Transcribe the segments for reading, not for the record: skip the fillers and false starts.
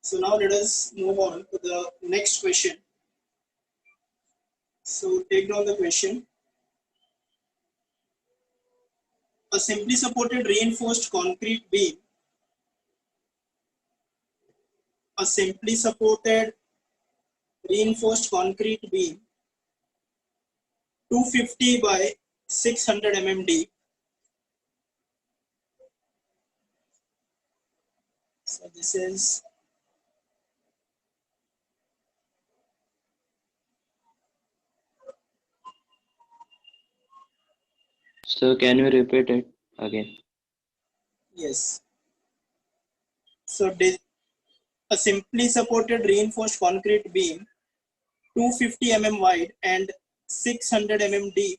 So now let us move on to the next question. So take down the question. A simply supported reinforced concrete beam. A simply supported reinforced concrete beam 250 by 600 mm deep. So this is So can you repeat it again? yes. So a simply supported reinforced concrete beam 250 mm wide and 600 mm deep.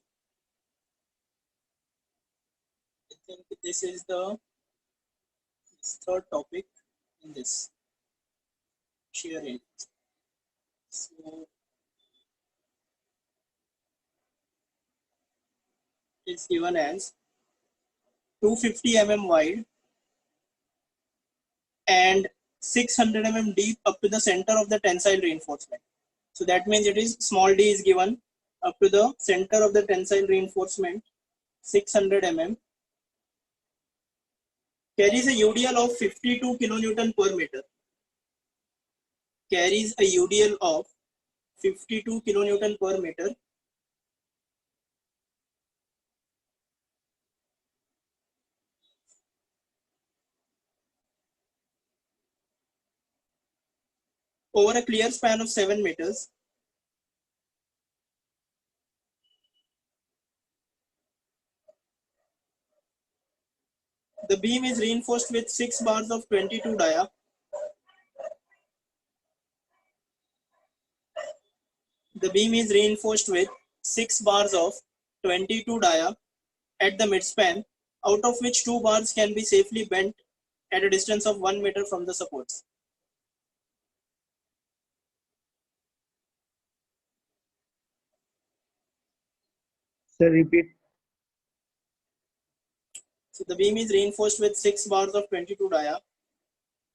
I think this is the third topic in this shear reinforcement. So it's given as 250 mm wide and 600 mm deep up to the center of the tensile reinforcement. So that means it is small d is given up to the center of the tensile reinforcement 600 mm, carries a UDL of 52 kilonewton per meter. Carries a UDL of 52 kilonewton per meter. Over a clear span of 7 meters. The beam is reinforced with 6 bars of 22 dia. The beam is reinforced with 6 bars of 22 dia at the midspan, out of which 2 bars can be safely bent at a distance of 1 meter from the supports. Sir, repeat. So the beam is reinforced with 6 bars of 22 dia.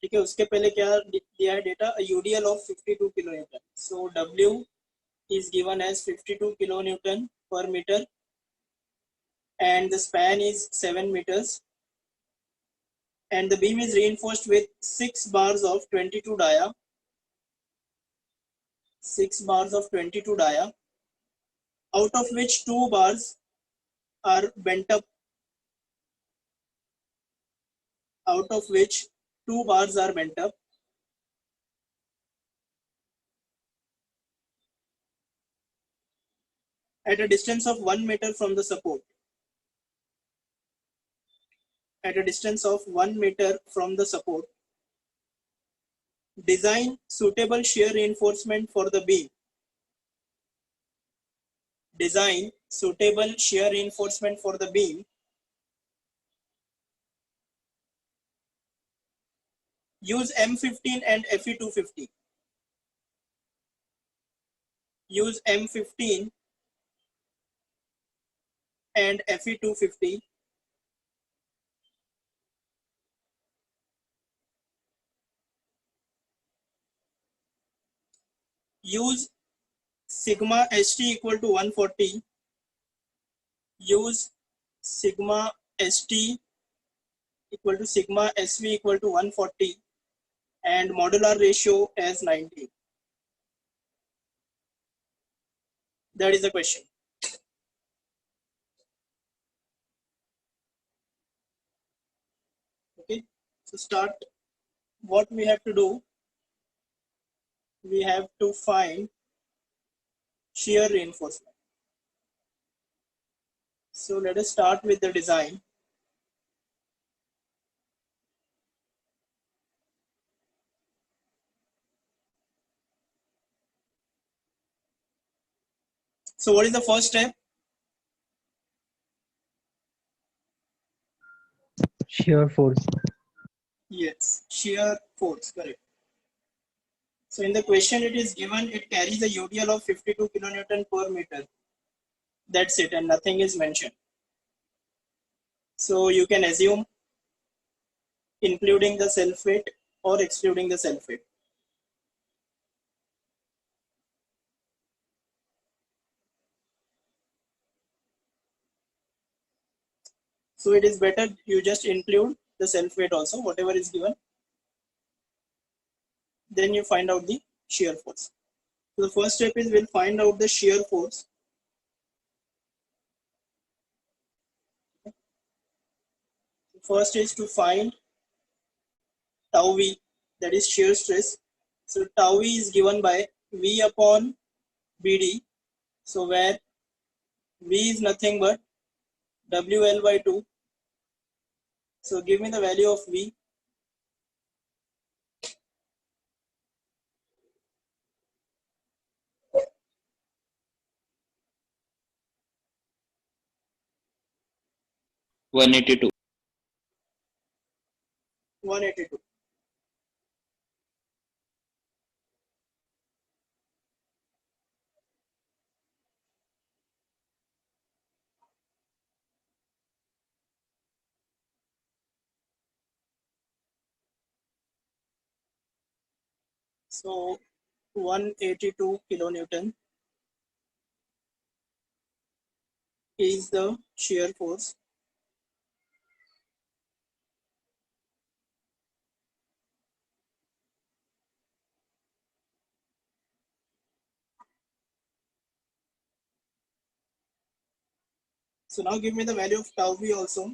ठीक है, उसके पहले क्या दिया है data, UDL of 52 kilonewton. So W is given as 52 kilonewton per meter and the span is 7 meters and the beam is reinforced with 6 bars of 22 dia. 6 bars of 22 dia, out of which 2 bars are bent up. Out of which 2 bars are bent up. At a distance of 1 meter from the support. At a distance of 1 meter from the support. Design suitable shear reinforcement for the beam. Design suitable shear reinforcement for the beam. Use M15 and Fe250. Use M15 and Fe250. Use sigma ST equal to 140. Use sigma ST equal to sigma SV equal to 140 and modular ratio as 90. That is the question. Okay, so start. What we have to do, we have to find shear reinforcement. So let us start with the design. So what is the first step? Shear force. Yes, shear force, correct. So in the question it is given, it carries a UDL of 52 kilonewton per meter. That's it, and nothing is mentioned. So you can assume including the self weight or excluding the self weight. So it is better you just include the self weight also, whatever is given. Then you find out the shear force. So the first step is we'll find out the shear force. First is to find tau v, that is shear stress. So tau v is given by V upon BD. So where V is nothing but WL by 2. So give me the value of V. One 182. 182. So 182 kilonewton is the shear force. So now give me the value of tau v also.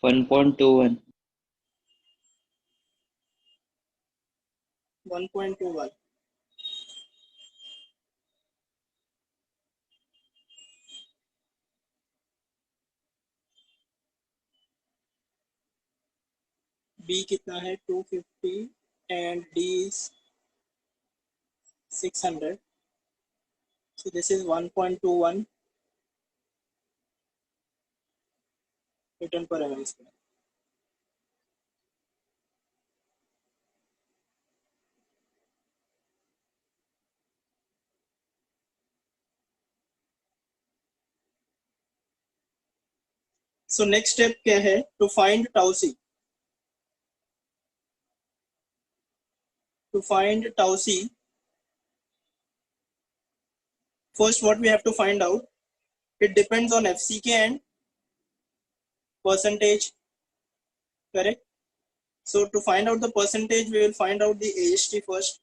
One 1.21. 1.21. B कितना है 250 and D is 600. So this is 1.21 Newton per mm square. So next step क्या है? To find tau c. To find tau c, first what we have to find out, it depends on FCK and percentage, correct? So to find out the percentage, we will find out the AST first.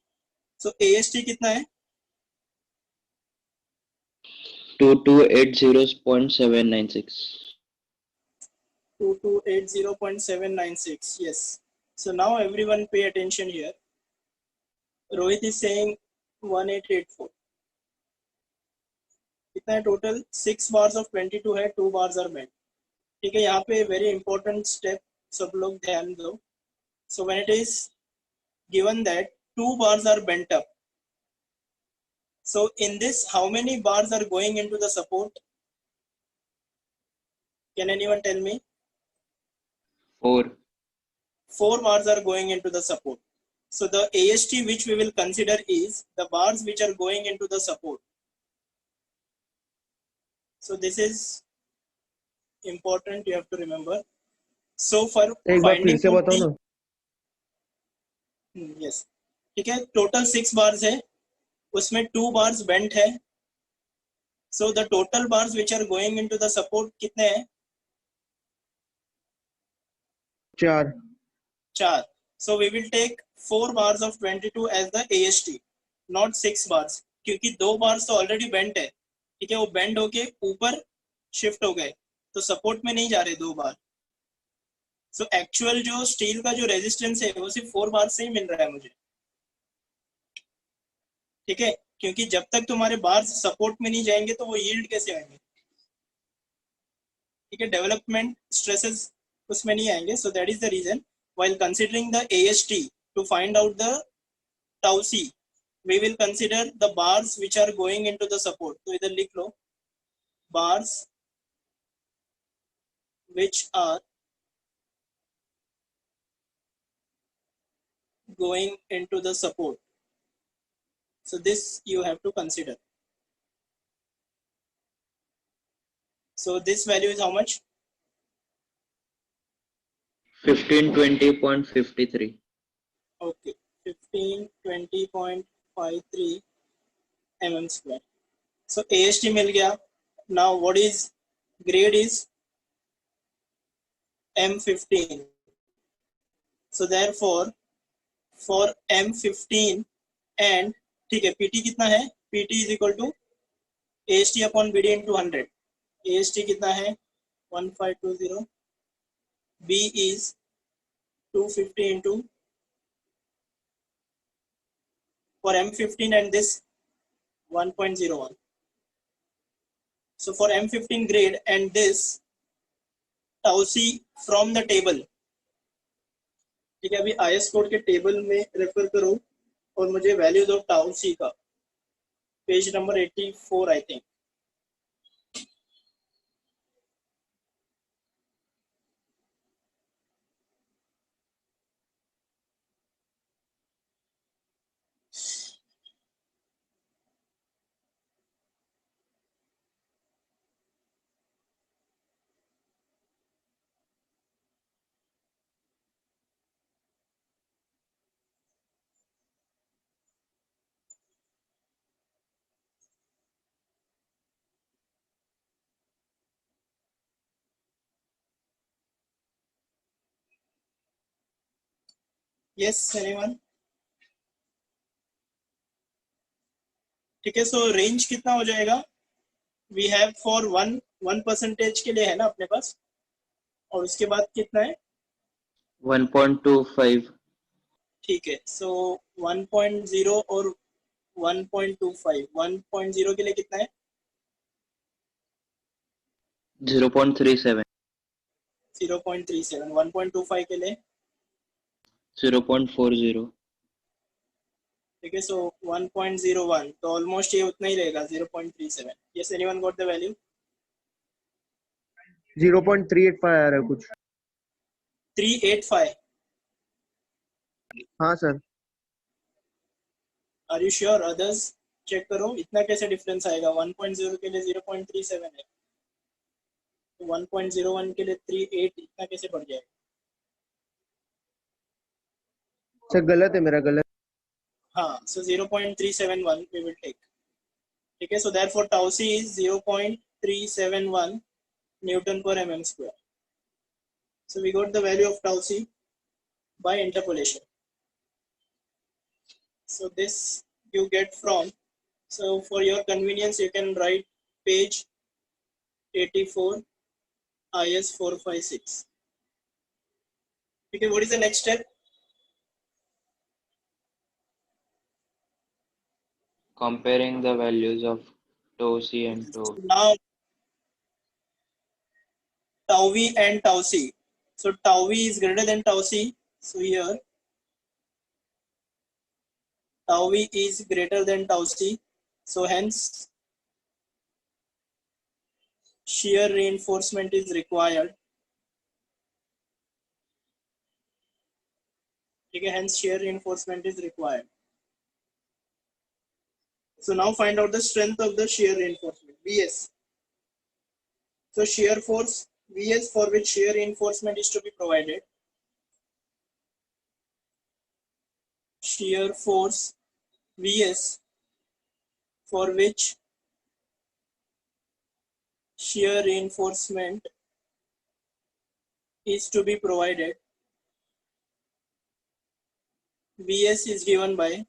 So AST कितना है? 2280.796. 2280.796. Yes. So now everyone pay attention here. Rohit is saying 1884. कितना है total? 6 bars of 22 है, 2 bars are bent. ठीक है, यहाँ पे very important step सब लोग ध्यान दो. So when it is given that 2 bars are bent up, so in this how many bars are going into the support? Can anyone tell me? 4. 4 bars are going into the support. So the AST which we will consider is the bars which are going into the support. So this is important, you have to remember. So for एक बार फिर finding से out बताओ the ना. yes, ठीक है, total 6 bars है, उसमें 2 bars bent है. So the total bars which are going into the support कितने हैं? 4. 4. So we will take 4 bars of 22 as the AST, not 6 bars, क्योंकि 2 bars तो already bent है, ठीक है, वो bend होके ऊपर shift हो गए, तो support में नहीं जा रहे 2 बार. So actual जो स्टील का जो रेजिस्टेंस है वो सिर्फ 4 बार से ही मिल रहा है मुझे, ठीक है, क्योंकि जब तक तुम्हारे बार सपोर्ट में नहीं जाएंगे तो वो यील्ड कैसे आएंगे, ठीक है, डेवलपमेंट स्ट्रेसेस उसमें नहीं आएंगे. So that is the reason while considering the AST to find out the tau c, we will consider the bars which are going into the support. तो इधर लिख लो bars which are going into the support. So this you have to consider. So this value is how much? 1520.53. Okay, 1520.53 mm square. So AST मिल गया. Now what is grade is M15. So therefore for M15 and ठीक है PT कितना है? PT is equal to AST upon BD into 100. AST कितना है? 1520. B is 250 into for M15 and this 1.01. So for M15 grade and this tau c from the table. ठीक है, अभी IS code के टेबल में refer करो और मुझे वैल्यूज ऑफ टाउ सी का page number 84 I think. Yes anyone? ठीक है, सो रेंज कितना हो जाएगा? वी हैव फॉर 1% के लिए है ना अपने पास, और उसके बाद कितना है? 1.25. ठीक है, सो 1.0 और 1.25. 1.0 के लिए कितना है? 0.37. 0.37. 1.25 के लिए 0.40. ठीक है, सो 1.01, तो ऑलमोस्ट ये उतना ही रहेगा 0.37. Yes anyone got the value? 0.385 आ रहा है कुछ. 385. हाँ sir. Are you sure? Others check करो, इतना कैसे डिफरेंस आएगा? 1.0 के लिए 0.37 है, तो 1.01 के लिए 38, इतना कैसे बढ़ जाएगा? सर गलत है मेरा, गलत. हाँ, सो 0.371 we will take. ठीक है, so therefore tau c is 0.371 Newton per mm square. So we got the value of tau c by interpolation. So this you get from, so for your convenience you can write page 84 IS 456. Okay, what is the next step? Comparing the values of tau c and tau. Now tau v and tau c. So tau v is greater than tau c. So here tau v is greater than tau c. So hence shear reinforcement is required. Okay, hence shear reinforcement is required. So now find out the strength of the shear reinforcement, Vs. So shear force Vs for which shear reinforcement is to be provided. Shear force Vs for which shear reinforcement is to be provided. Vs is given by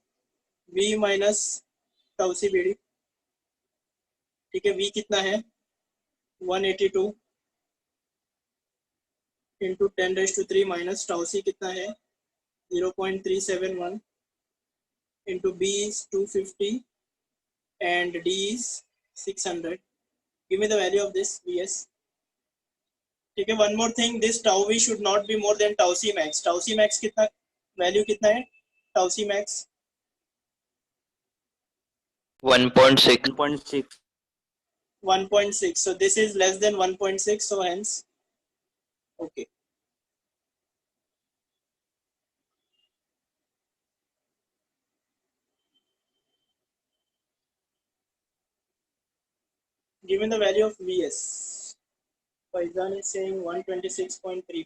V minus tau c BD. ठीक है, V कितना है? 182 into 10⁻³ minus tau c कितना है? 0.371 into B is 250 and D is 600. Give me the value of this Vs. ठीक है, one more thing, this tau v should not be more than tau c max. Tau c max कितना, value कितना है tau c max? 1.6. 1.6. So this is less than 1.6, so hence okay. Given the value of Vs. Faizan is saying 126.35.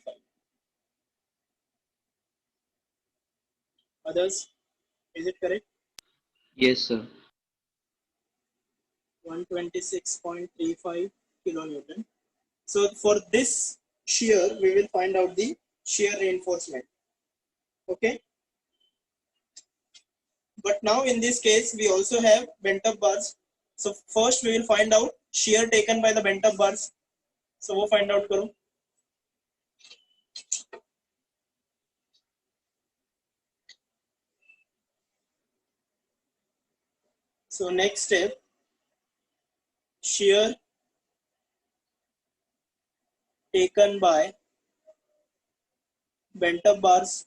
Others, is it correct? Yes, sir. 126.35 kilonewton. So for this shear, we will find out the shear reinforcement. Okay. But now in this case, we also have bent up bars. So first we will find out shear taken by the bent up bars. So वो find out करो. So next step, shear taken by bent up bars.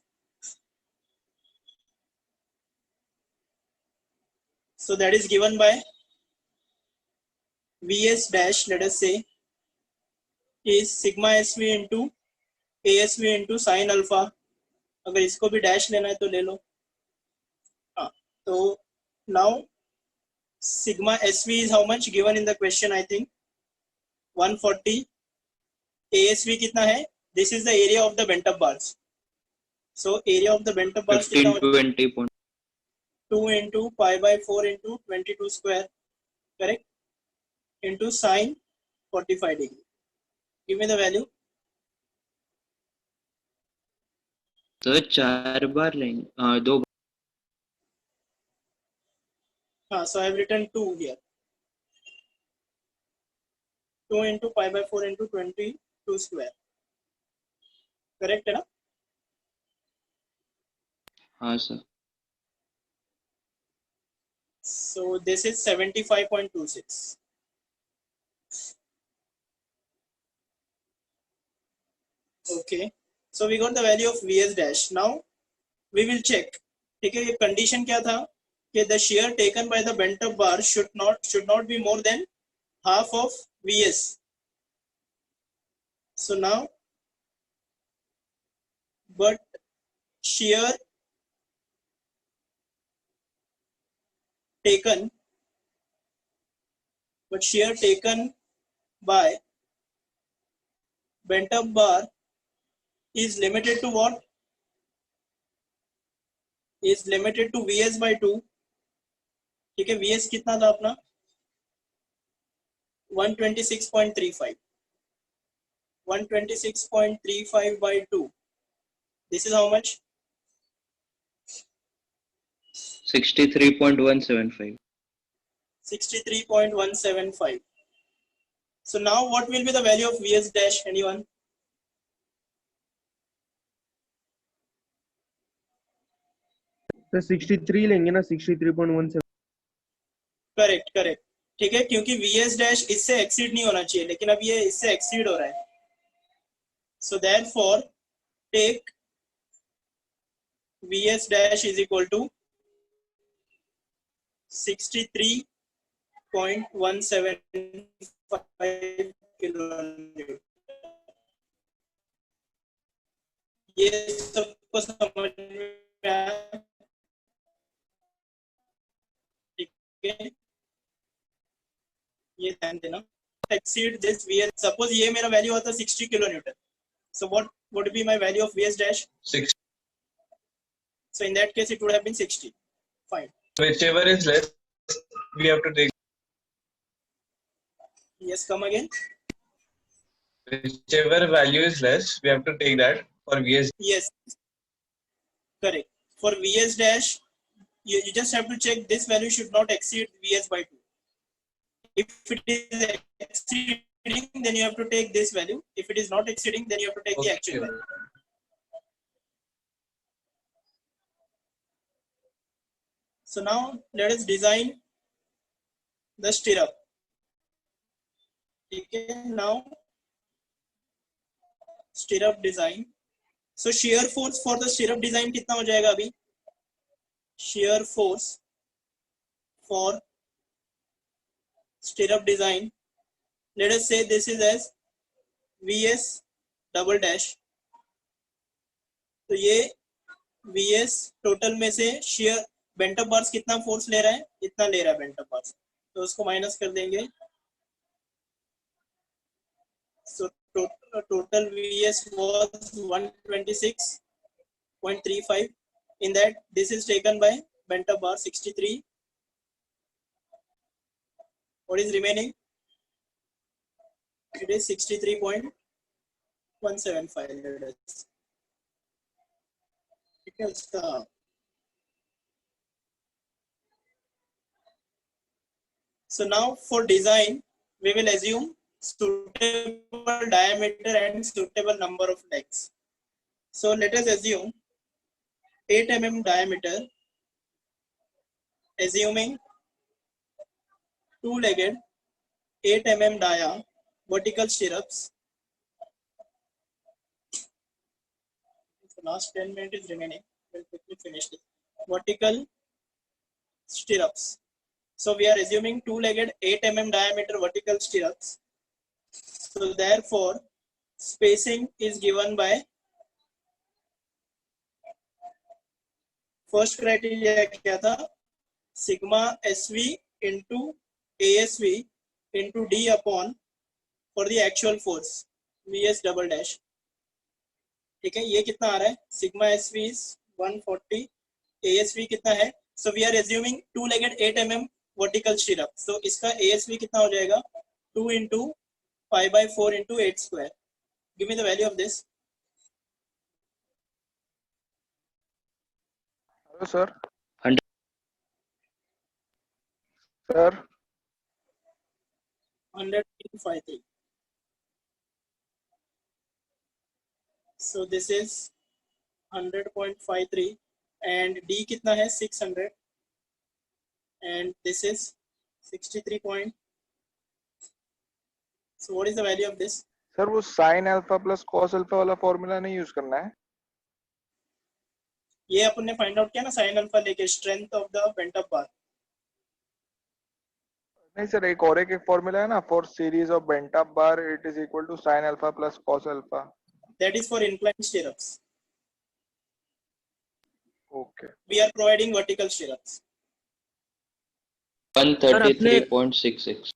So that is given by Vs dash, let us say, is sigma SV into ASV into sin alpha. अगर इसको भी dash लेना है तो ले लो. हाँ, तो now sigma SV is how much given in the question? I think 140. ASV कितना है? This is the area of the bent up bars. So area of the bent up bars कितना हो? 1520. 2 into pi by 4 into 22 square, correct? Into sine 45 degree. Give me the value. तो 4 बार लेंगे, 2 बार. हाँ, so I have written 2 here. 2 into pi by 4 into 22 square. Correct है ना? हाँ sir. So this is 75.26. Okay. So we got the value of Vs dash. Now we will check. ठीक है, ये condition क्या था? कि the shear taken by the bent up bar should not be more than half of Vs. So now, but shear taken by bent up bar is limited to what? Is limited to Vs by 2. ठीक है, Vs कितना था अपना? 126.35. 126.35 by 2. This is how much? 63.175. 63.175. So now what will be the value of Vs dash? Anyone? तो 63 लेंगे ना, 63.17. Correct correct. ठीक है, क्योंकि Vs dash इससे एक्सीड नहीं होना चाहिए, लेकिन अब ये इससे एक्सीड हो रहा है. So therefore take Vs dash is equal to 63.175 kilonewton. ये सबको समझ में आया? ठीक है, ये ध्यान देना. Exceed this Vs. Suppose ये मेरा वैल्यू होता 60 kilonewton. So what would be my value of Vs dash? 6. So in that case, it would have been 60. Fine. Whichever is less, we have to take. Yes, come again. Whichever value is less, we have to take that for Vs. Yes, correct. For Vs dash, you just have to check this value should not exceed Vs by 2. If it is exceeding, then you have to take this value. If it is not exceeding, then you have to take the actual value. So now let us design the stirrup. Okay, now stirrup design. So shear force for the stirrup design कितना हो जाएगा अभी? Shear force for stirrup design, let us say this is as Vs double dash. तो ये Vs total में से shear bent up bars कितना force ले रहा है? इतना ले रहा है bent up bars. तो उसको माइनस कर देंगे. So total VS was 126.35. In that, this is taken by bent up bar 63. What is remaining? It is 63.175. So now for design, we will assume suitable diameter and suitable number of legs. So let us assume 8 mm diameter, assuming two-legged 8 mm dia vertical stirrups. The last 10 minutes is remaining. We'll quickly finish this. Vertical stirrups. So we are assuming two-legged 8 mm diameter vertical stirrups. So therefore, spacing is given by first criteria क्या था? Sigma SV into ASV into D upon for the actual force VS double dash. ठीक है, ये कितना आ रहा है? Sigma SV is 140, ASV कितना है? So we are assuming two-legged 8 mm vertical stirrup. So इसका ASV कितना हो जाएगा? 2 into 5/4 into 8 square. Give me the value of this. Hello, sir. 100. Sir, 100.53. So this is 100.53 and D कितना है? 600 and this is 63. So what is the value of this? sir, वो sin alpha plus cos alpha वाला formula नहीं use करना है. ये अपन ने फाइंड आउट किया ना साइन अल्फा लेके, strength of the bent up bar. नहीं सर, एक फॉर्मूला है ना, for series of bent up bar it is equal to sin alpha plus cos alpha. That is for inclined stirrups. Okay. We are providing vertical stirrups. 133.66.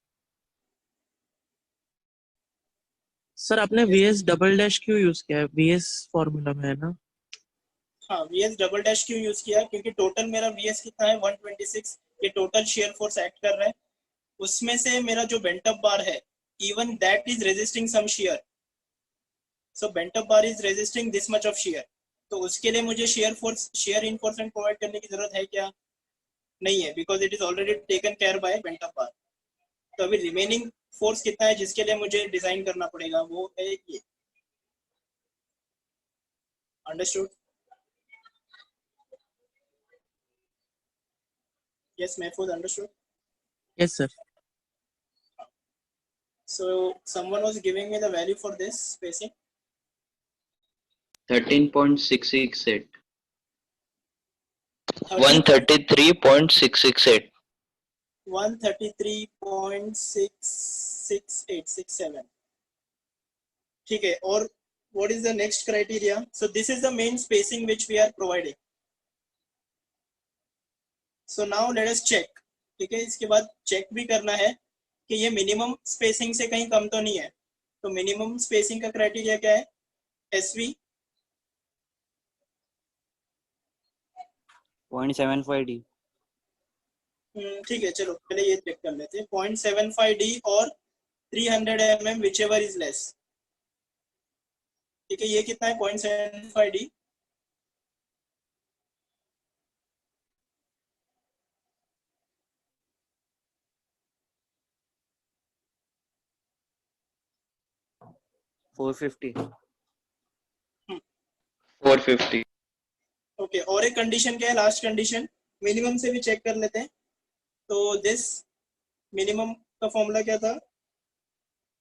Sir आपने VS double dash क्यों use किया है? VS formula में है ना. हाँ, VS double dash क्यों use किया? क्योंकि टोटल मेरा VS कितना है? 126. ये टोटल shear force एक्ट कर रहा है. उसमें से मेरा जो बेंट अप बार है, even that is resisting some shear. So bent up bar is resisting this much of shear. तो उसके लिए मुझे shear reinforcement प्रोवाइड करने की जरूरत है क्या? नहीं है, because it is already taken care by bent up bar. तो अभी remaining force कितना है जिसके लिए मुझे डिजाइन करना पड़ेगा? वो है ये. Understood? Yes, Mahfouz, understood? Yes sir. So someone was giving me the value for this spacing. 13.668. 133.668. 133.66867. ठीक है. और what is the next criteria? So this is the main spacing which we are providing. So now let us check. ठीक है, इसके बाद check भी करना है कि ये मिनिमम स्पेसिंग से कहीं कम तो नहीं है. तो मिनिमम स्पेसिंग का क्राइटेरिया क्या है? SV 0.75D. ठीक है, चलो पहले ये चेक कर लेते हैं. 0.75D और 300 mm whichever is less. ठीक है, ये कितना है? 0.75D. $450. 450. ओके, और एक कंडीशन क्या है? लास्ट कंडीशन मिनिमम से भी चेक कर लेते हैं. तो दिस मिनिमम का फॉर्मूला क्या था?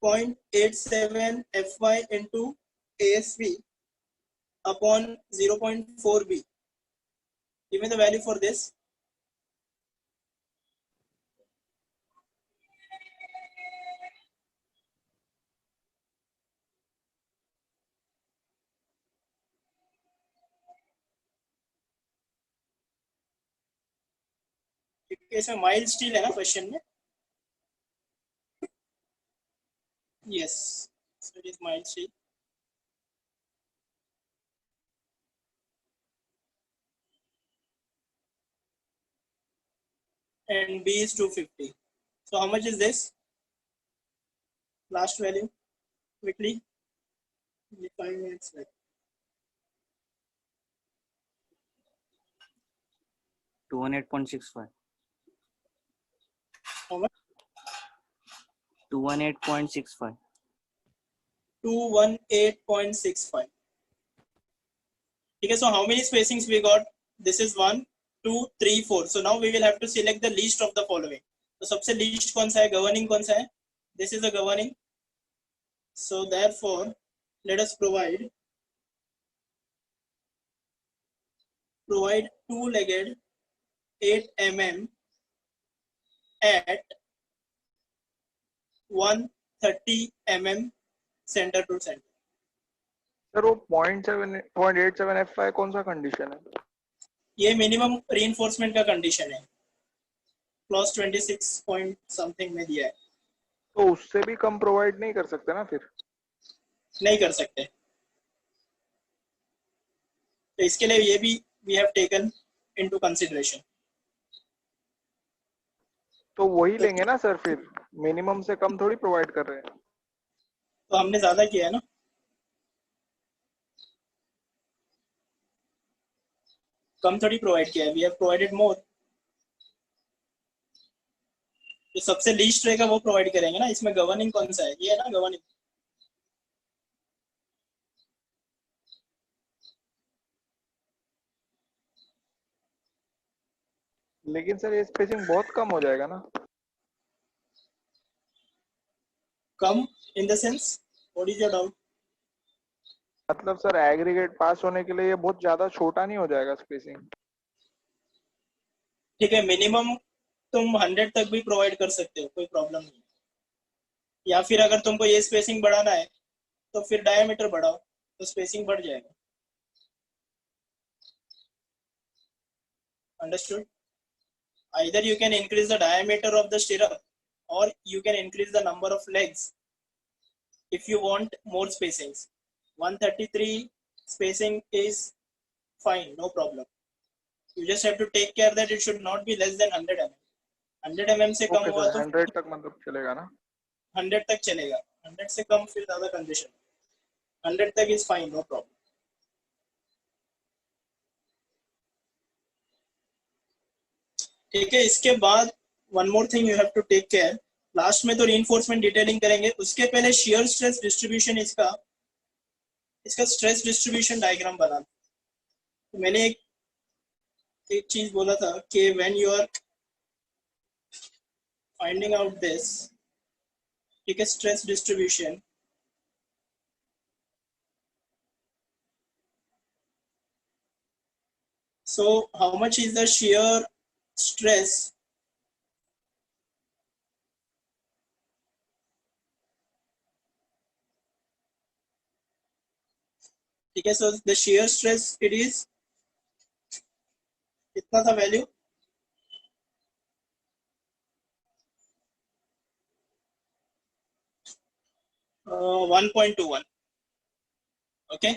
0.87 FY into ASV upon 0.4B. Give me the value for this. इसमें माइल्ड स्टील है ना क्वेश्चन में? Yes. So it is -3. And B is 250. So how much is this? Last value, quickly. 5 minutes left. 218.65. How much? 218.65. 218.65. Okay, so how many spacings we got? This is 1, 2, 3, 4. So now we will have to select the least of the following. तो सबसे least कौन सा है? Governing कौन सा है? This is the governing. So therefore, let us provide two-legged 8 mm at 130 mm center to center. Sir वो 0.87 FI कौन सा कंडीशन है? ये मिनिमम रीइंफोर्समेंट का कंडीशन है, क्लॉज 26 पॉइंट समथिंग में दिया है. तो उससे भी कम प्रोवाइड नहीं कर सकते ना फिर? नहीं कर सकते. तो इसके लिए ये भी we have taken into consideration. तो वही लेंगे ना सर, फिर मिनिमम से कम थोड़ी प्रोवाइड कर रहे हैं. तो हमने ज्यादा किया है ना, कम थोड़ी प्रोवाइड किया है. we have provided more. तो सबसे लीस्ट रहेगा वो प्रोवाइड करेंगे ना. इसमें गवर्निंग कौन सा है? ये है ना गवर्निंग. लेकिन सर ये स्पेसिंग बहुत कम हो जाएगा ना. कम in the sense, what is your doubt? मतलब सर एग्रीगेट पास होने के लिए ये बहुत ज्यादा छोटा नहीं हो जाएगा स्पेसिंग? ठीक है, मिनिमम तुम 100 तक भी प्रोवाइड कर सकते हो, कोई प्रॉब्लम नहीं. या फिर अगर तुमको ये स्पेसिंग बढ़ाना है तो फिर डायमीटर बढ़ाओ, तो स्पेसिंग बढ़ जाएगा. Understood? Either you can increase the diameter of the stirrup or you can increase the number of legs if you want more spacings. 133 spacing is fine, no problem. You just have to take care that it should not be less than 100 mm. 100 mm से कम हुआ तो 100 तक मतलब चलेगा ना? 100 तक चलेगा. 100 से कम फिर ज्यादा कंडीशन. 100 तक is fine, no problem. ठीक है. इसके बाद one more thing you have to take care. Last में तो रीइंफोर्समेंट डिटेलिंग करेंगे, उसके पहले शियर स्ट्रेस डिस्ट्रीब्यूशन, इसका स्ट्रेस डिस्ट्रीब्यूशन डायग्राम बना. तो मैंने एक चीज बोला था कि when you are finding out this, ठीक है, stress distribution, so how much is the shear stress ठीक है. so the shear stress, it is कितना था value? 1.21. okay,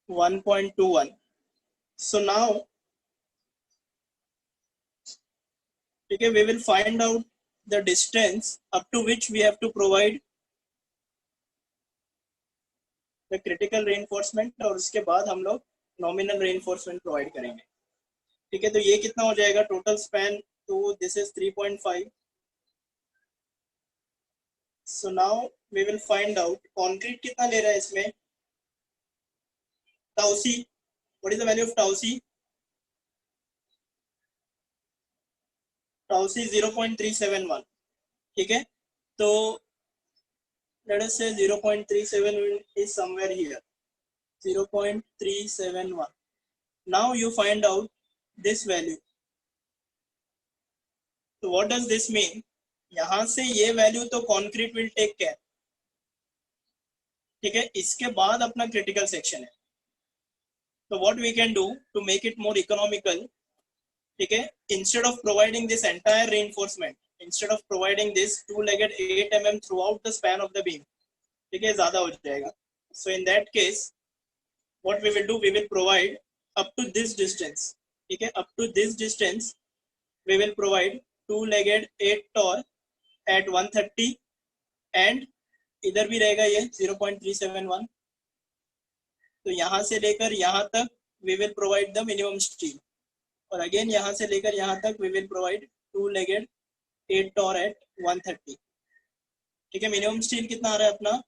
1.21. so now okay, we will find out the distance up to which we have to provide the critical reinforcement, और उसके बाद हम लोग nominal reinforcement provide करेंगे. ठीक है, तो ये कितना हो जाएगा टोटल स्पैन? तो this is 3.5. so now we will find out concrete कितना ले रहा है इसमें. tau c, what is the value of tau c? tau c 0.371. ठीक है, तो let us say 0.37 is somewhere here, 0.371. now you find out this value. so what does this mean? यहां से ये वैल्यू तो कंक्रीट विल टेक केयर. ठीक है, इसके बाद अपना क्रिटिकल सेक्शन है. तो what we can do to make it more economical, ठीक है, instead of providing this entire reinforcement, instead of providing this two-legged 8 mm throughout the span of the beam, ठीक है, ज़्यादा हो जाएगा. So in that case, what we will do, we will provide up to this distance, ठीक है, up to this distance, we will provide two-legged 8 Tor at 130 and इधर भी रहेगा ये 0.371. तो यहाँ से लेकर यहाँ तक we will provide the minimum steel. और अगेन यहाँ से लेकर यहाँ तक we will provide two-legged 8 Tor at 130. ठीक है, मिनिमम स्टील कितना आ रहा है अपना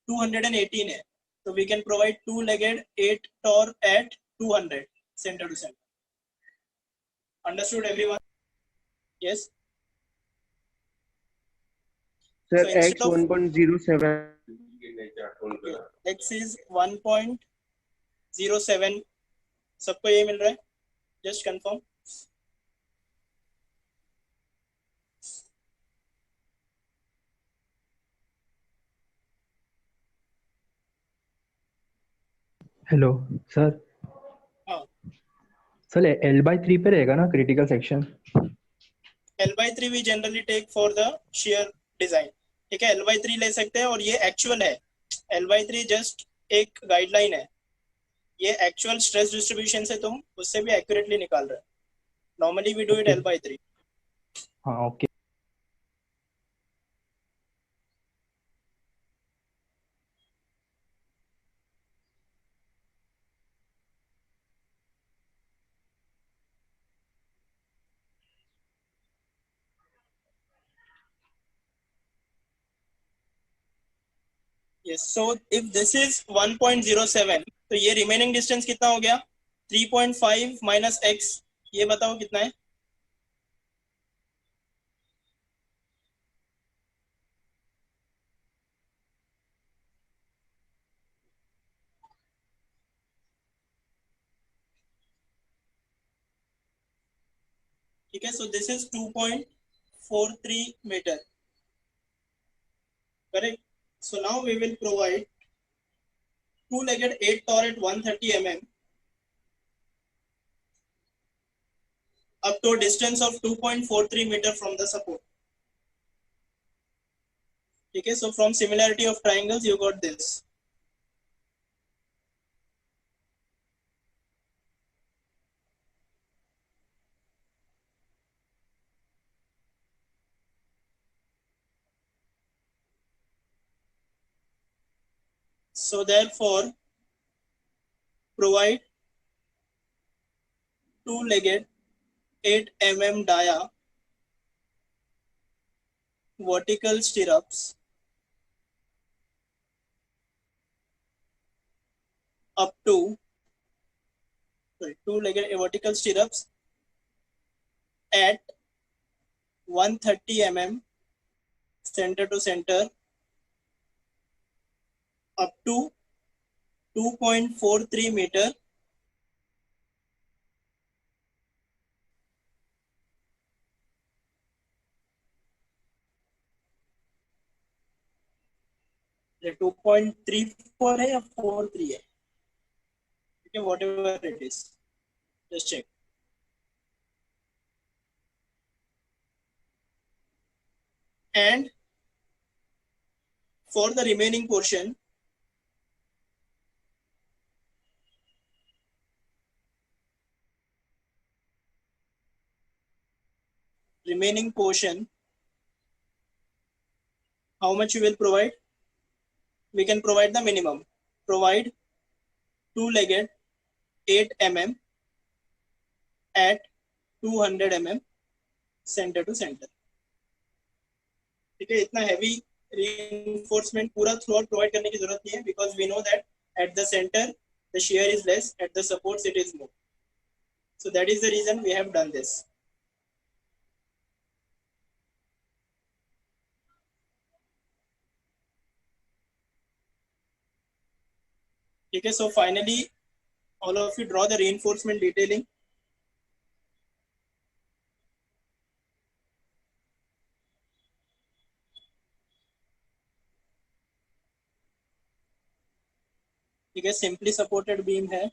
218 है, तो we can provide two-legged 8 Tor at 200 center to center. Understood everyone? Yes. Sir, So X instead of 1.07. X is 1.07. सबको ये मिल रहा है? Just confirm. Hello sir. हाँ. सर L/3 पे रहेगा ना critical section? L/3 we generally take for the shear design. ठीक है, L/3 ले सकते हैं और ये एक्चुअल है. L/3 जस्ट एक गाइडलाइन है. ये एक्चुअल स्ट्रेस डिस्ट्रीब्यूशन से तुम उससे भी एक्यूरेटली निकाल रहे हो. Normally we do it L/3. हाँ okay. Yes, so if this is 1.07, तो ये रिमेनिंग डिस्टेंस कितना हो गया? 3.5 minus x. ये बताओ कितना है? ठीक है, so this is 2.43 meter. Correct. So now we will provide two-legged 8 Tor at 130 mm up to a distance of 2.43 meter from the support. Okay, so from similarity of triangles you got this. So therefore provide two-legged 8 mm dia vertical stirrups up to two-legged vertical stirrups at 130 mm center to center up to 2.43 meter ये 2.34 है या 43 है? ठीक है, whatever it is, just check. And for the remaining portion, how much you will provide? We can provide the minimum. Provide two-legged 8 mm at 200 mm center to center. ठीक है, इतना heavy reinforcement पूरा throughout provide करने की जरूरत नहीं है, because we know that at the center the shear is less, at the supports it is more. So that is the reason we have done this. ठीक है, so finally all of you draw the reinforcement detailing. ठीक है, simply supported beam है.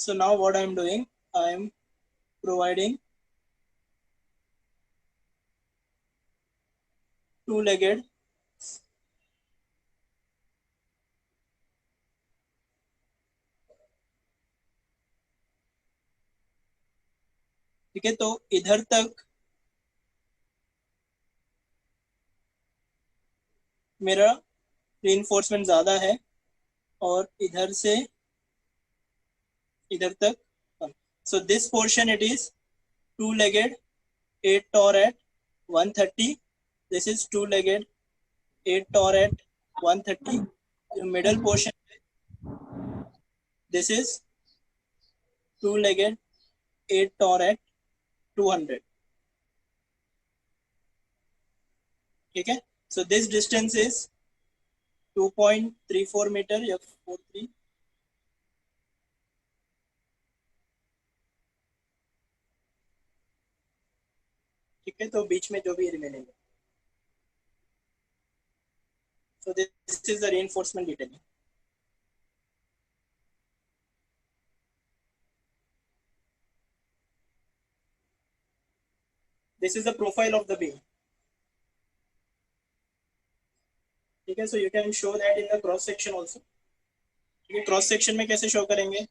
So now what I'm doing, I'm providing two-legged ठीक है, तो इधर तक मेरा reinforcement ज्यादा है और इधर से इधर तक कम. So this portion it is two-legged 8 tor at 130. This is two-legged 8 tor at 130. The middle portion, this is two-legged 8 tor at 200. ठीक है, so this distance is 2.34 meter या 43. ठीक है, तो बीच में जो भी रिमेनिंग है. So this is the reinforcement detailing. This is the profile of the beam. ठीक है, so you can show that in the cross section also. ठीक है, cross section में कैसे show करेंगे?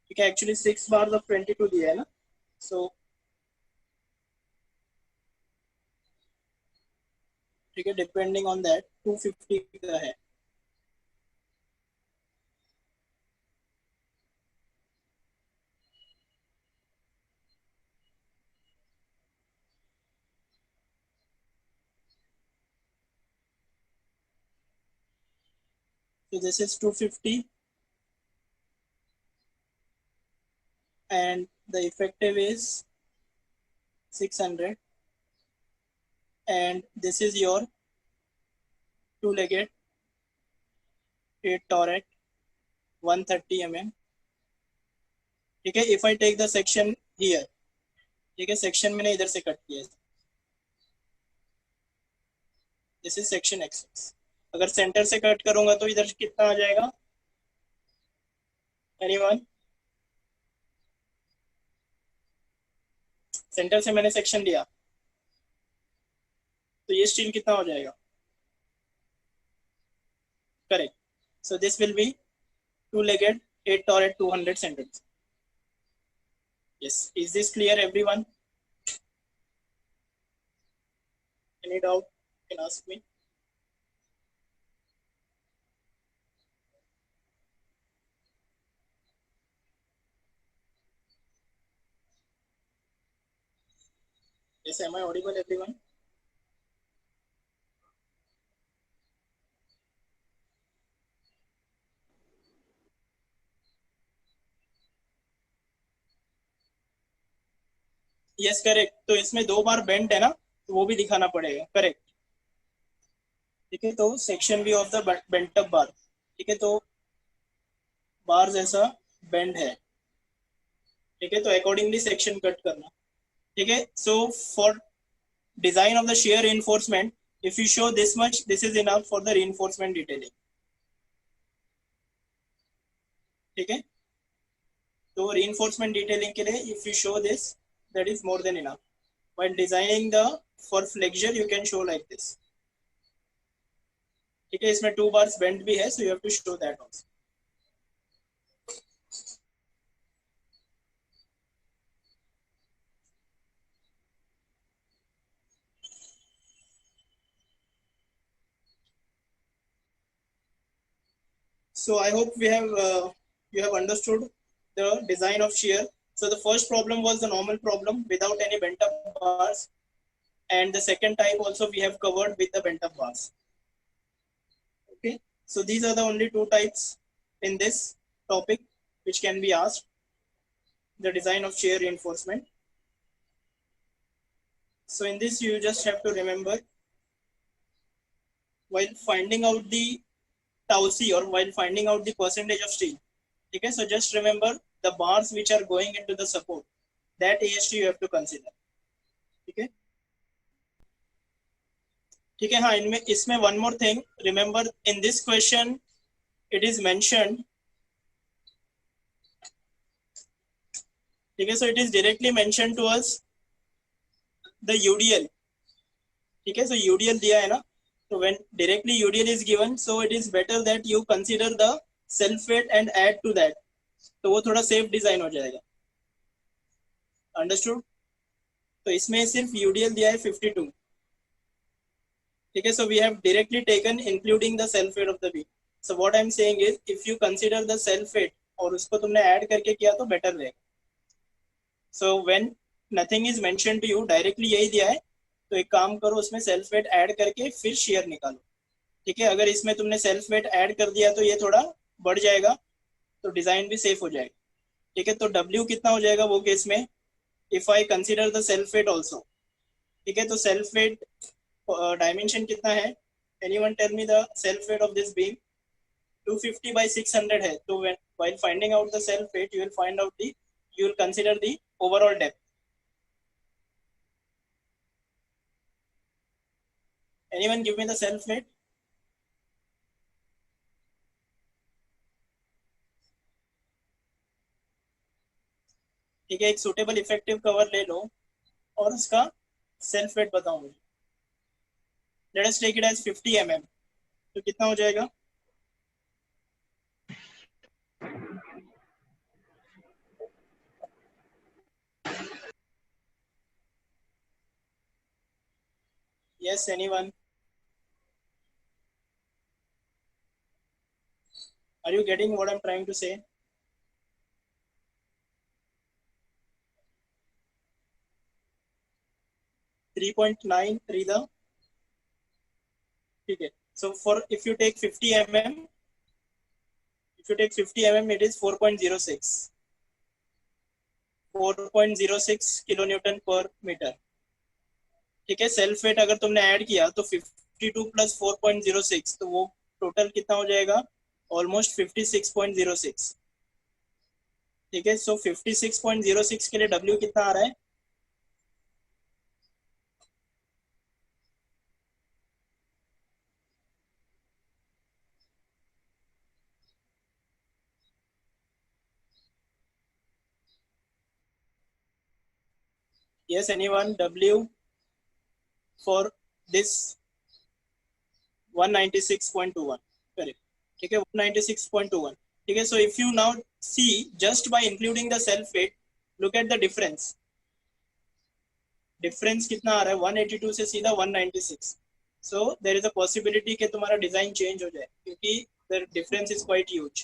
ठीक है, actually 6 bars of 22 दिया है ना, so ठीक है, depending on that 250 का है. So this is 250 and the effective is 600 and this is your two-legged 8 tor at 130 mm. ठीक है, if I take the section here, ठीक है, section मैंने इधर से कट किया है. This is section axis. अगर सेंटर से कट करूंगा तो इधर कितना आ जाएगा? Anyone? सेंटर से मैंने सेक्शन लिया तो ये स्टील कितना हो जाएगा? Correct. So this will be two-legged 8 tor at 200 centimeters. Yes, is this clear everyone? Any doubt? You can ask me. Yes, am I audible everyone? Yes correct. तो इसमें 2 बार बेंट है ना, तो वो भी दिखाना पड़ेगा. करेक्ट. ठीक है, तो सेक्शन भी ऑफ द बेंट अप बार. ठीक है, तो बार जैसा बेंड है. ठीक है, तो अकॉर्डिंगली सेक्शन कट करना. ठीक है, so for design of the shear reinforcement, if you show this much, this is enough for the reinforcement detailing. ठीक है, तो reinforcement detailing के लिए if you show this, that is more than enough. While designing the for flexure, you can show like this. ठीक है, इसमें 2 bars bend भी है, so you have to show that also. So I hope we have you have understood the design of shear. So the first problem was the normal problem without any bent up bars, and the second type also we have covered with the bent up bars. Okay, so these are the only 2 types in this topic which can be asked, the design of shear reinforcement. So in this you just have to remember, while finding out the tau c or while finding out the percentage of steel, okay, so just remember the bars which are going into the support, that AST you have to consider. Okay, ठीक है. हाँ, इनमें इसमें one more thing remember, in this question it is mentioned, ठीक है. So it is directly mention to us the UDL. ठीक है. सो यूडीएल दिया है ना, तो when directly UDL is given, so it is better that you consider the self weight and add to that, तो वो थोड़ा सेफ डिजाइन हो जाएगा. अंडरस्टूड. तो इसमें सिर्फ यूडीएल दिया है 52. ठीक है. So we have directly taken including the self weight of the beam. So what I am saying is if you consider the self weight और उसको तुमने ऐड करके किया तो बेटर रहेगा. So when nothing is mentioned to you, directly यही दिया है, तो एक काम करो, उसमें सेल्फ वेट ऐड करके फिर शेयर निकालो. ठीक है. अगर इसमें तुमने सेल्फ वेट ऐड कर दिया तो ये थोड़ा बढ़ जाएगा, तो डिजाइन भी सेफ हो जाएगा. ठीक है. तो W कितना हो जाएगा वो केस में, if I consider the self weight also. ठीक है. तो सेल्फ वेट डायमेंशन कितना है, anyone tell me the self weight of this beam. 250 by 600 है. तो while finding out the self weight, you will consider the overall depth. Anyone give me the self weight? ठीक है. एक suitable effective cover ले लो और उसका self weight बताओ मुझे. Let us take it as 50 mm. तो कितना हो जाएगा? Yes, anyone? Are you getting what I'm trying to say? .9 ठीक है. So for if you take 50 mm, it is 4.06 kilonewton per meter. ठीक है. सेल्फ वेट अगर तुमने ऐड किया तो 52 प्लस 4.06, तो वो टोटल कितना हो जाएगा, ऑलमोस्ट 56.06. ठीक है. सो 56.06 के लिए W कितना आ रहा है? Yes, anyone? W for this 196.21. correct. ठीक है. 196.21. ठीक है. So if you now see just by including the self weight, look at the difference. Difference कितना आ रहा है, 182 से सीधा 196. So there is a possibility कि तुम्हारा डिजाइन चेंज हो जाए, क्योंकि the difference is quite huge.